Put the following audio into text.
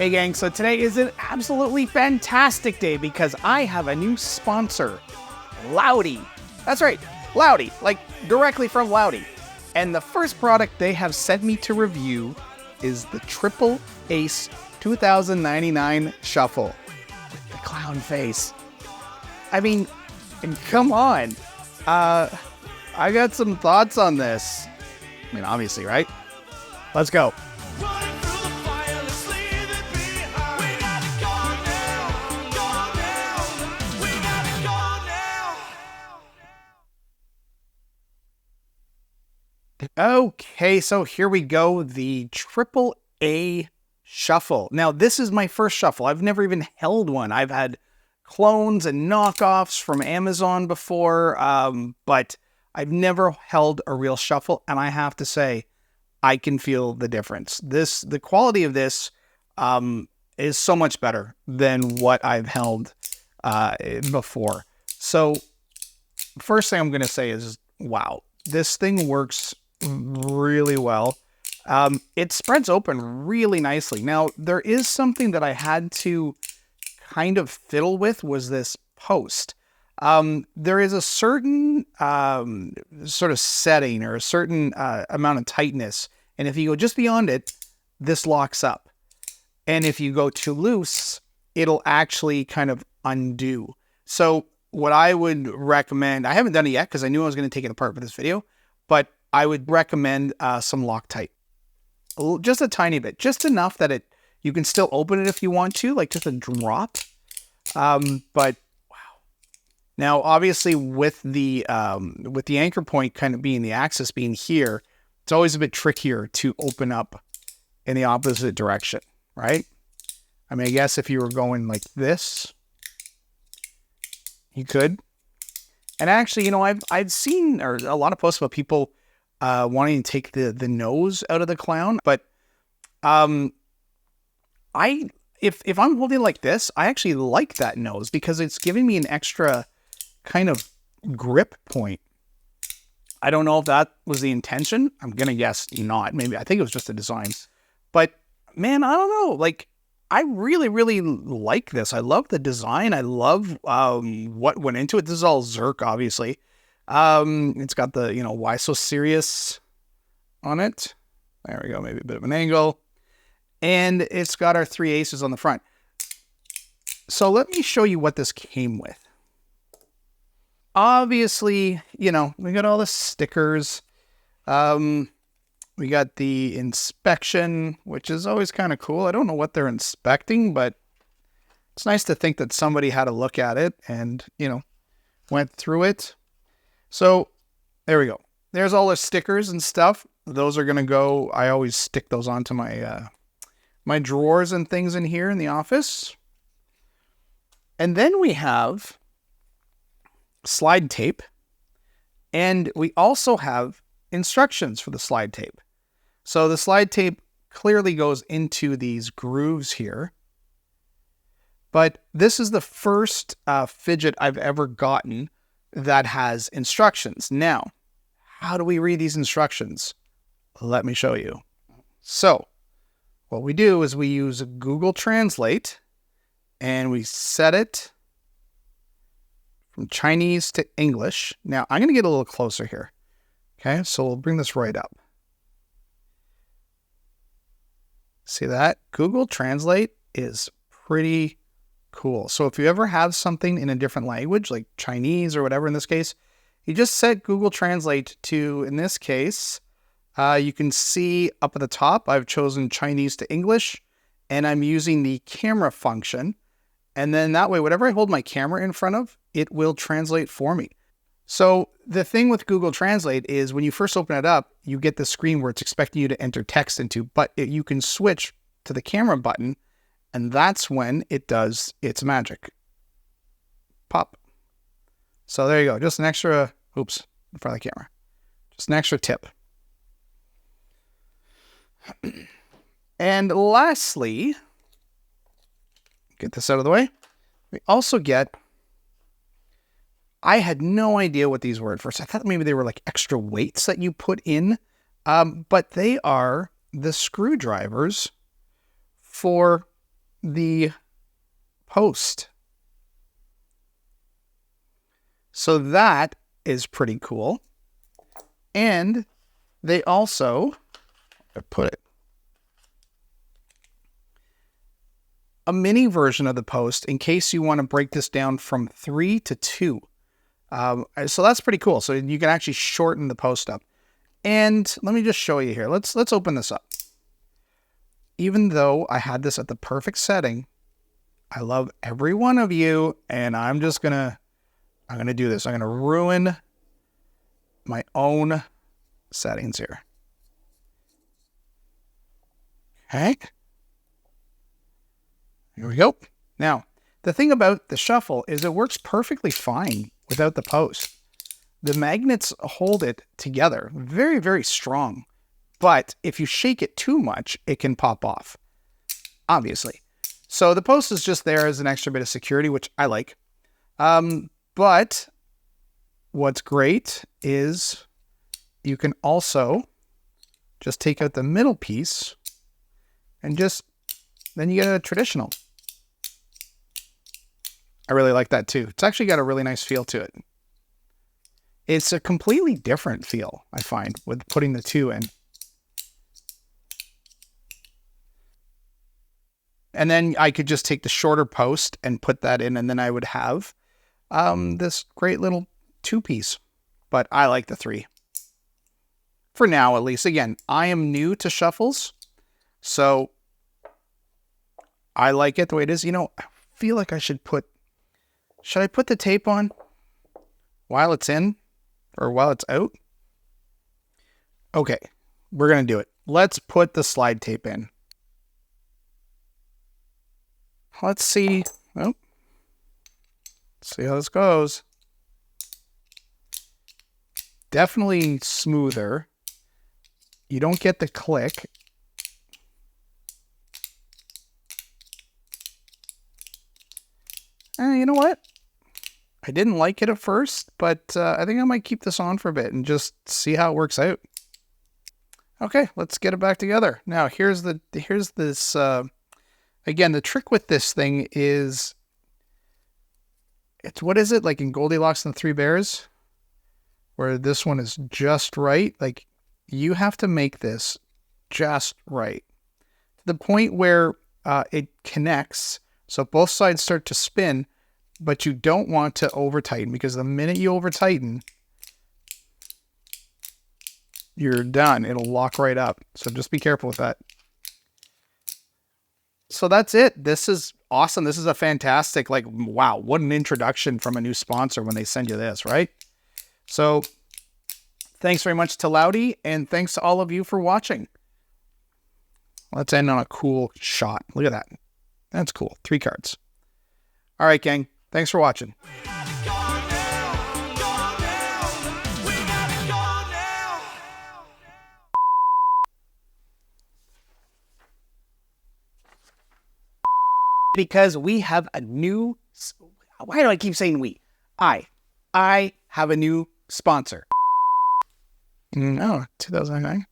Hey gang, so today is an absolutely fantastic day because I have a new sponsor, Lautie. That's right, Lautie, like directly from Lautie. And the first product they have sent me to review is the Triple Ace 2099 Shuffle with the clown face. I mean, come on. I got some thoughts on this. I mean, obviously, right? Let's go. Okay, so here we go, the AAA Shuffle. Now, this is my first shuffle. I've never even held one. I've had clones and knockoffs from Amazon before, but I've never held a real shuffle, and I have to say, I can feel the difference. The quality of this is so much better than what I've held before. So, first thing I'm going to say is, wow, this thing works really well. It spreads open really nicely. Now, there is something that I had to kind of fiddle with, was this post. There is a certain sort of setting or a certain amount of tightness. And if you go just beyond it, this locks up. And if you go too loose, it'll actually kind of undo. So what I would recommend, I haven't done it yet because I knew I was going to take it apart for this video, but I would recommend some Loctite. Just a tiny bit, just enough that you can still open it if you want to, like just a drop. But wow. Now, obviously, with the anchor point kind of being the axis being here, it's always a bit trickier to open up in the opposite direction, right? I mean, I guess if you were going like this, you could. And actually, you know, I've seen a lot of posts about people wanting to take the nose out of the clown, but if I'm holding it like this, I actually like that nose because it's giving me an extra kind of grip point. I don't know if that was the intention. I'm gonna guess not. Maybe I think it was just a design. But man, I don't know. Like, I really, really like this. I love the design. I love what went into it. This is all Zerk, obviously. It's got the, you know, why so serious on it. There we go. Maybe a bit of an angle. And it's got our 3 aces on the front. So let me show you what this came with. Obviously, you know, we got all the stickers. We got the inspection, which is always kind of cool. I don't know what they're inspecting, but it's nice to think that somebody had a look at it and, you know, went through it. So there we go. There's all the stickers and stuff. Those are going to go, I always stick those onto my, my drawers and things in here in the office. And then we have slide tape. And we also have instructions for the slide tape. So the slide tape clearly goes into these grooves here. But this is the first Fidget I've ever gotten that has instructions. Now, how do we read these instructions? Let me show you. So what we do is we use Google Translate and we set it from Chinese to English. Now I'm going to get a little closer here. Okay, so we'll bring this right up. See that? Google Translate is pretty cool. So if you ever have something in a different language, like Chinese or whatever in this case, you just set Google Translate to, in this case, you can see up at the top, I've chosen Chinese to English, and I'm using the camera function. And then that way, whatever I hold my camera in front of, it will translate for me. So the thing with Google Translate is when you first open it up, you get the screen where it's expecting you to enter text into, but you can switch to the camera button, and that's when it does its magic. Pop. So there you go. Just an extra, oops, in front of the camera. Just an extra tip. And lastly, get this out of the way. We also get, I had no idea what these were at first. I thought maybe they were like extra weights that you put in, but they are the screwdrivers for the post. So that is pretty cool. And they also put it a mini version of the post in case you want to break this down from 3 to 2. So that's pretty cool. So you can actually shorten the post up. And let me just show you here. Let's open this up. Even though I had this at the perfect setting, I love every one of you, and I'm gonna do this. I'm gonna ruin my own settings here. Okay. Here we go. Now, the thing about the shuffle is it works perfectly fine without the post. The magnets hold it together very, very strong. But if you shake it too much, it can pop off, obviously. So the post is just there as an extra bit of security, which I like. But what's great is you can also just take out the middle piece and then you get a traditional. I really like that too. It's actually got a really nice feel to it. It's a completely different feel, I find, with putting the 2 in. And then I could just take the shorter post and put that in, and then I would have this great little 2-piece. But I like the 3. For now, at least. Again, I am new to shuffles, so I like it the way it is. You know, I feel like should I put the tape on while it's in or while it's out? Okay, we're going to do it. Let's put the slide tape in. Let's see. Oh, let's see how this goes. Definitely smoother. You don't get the click. You know what? I didn't like it at first, but I think I might keep this on for a bit and just see how it works out. Okay, let's get it back together. Now, here's this. Again, the trick with this thing is, what is it, like in Goldilocks and the Three Bears, where this one is just right? Like, you have to make this just right to the point where it connects, so both sides start to spin, but you don't want to over tighten, because the minute you over tighten, you're done. It'll lock right up. So just be careful with that. So that's it. This is awesome. This is a fantastic, like, wow, what an introduction from a new sponsor when they send you this, right? So thanks very much to Lautie, and thanks to all of you for watching. Let's end on a cool shot. Look at that. That's cool. 3 cards. All right, gang. Thanks for watching. Because we have a new, why do I keep saying we? I have a new sponsor. No, 2009.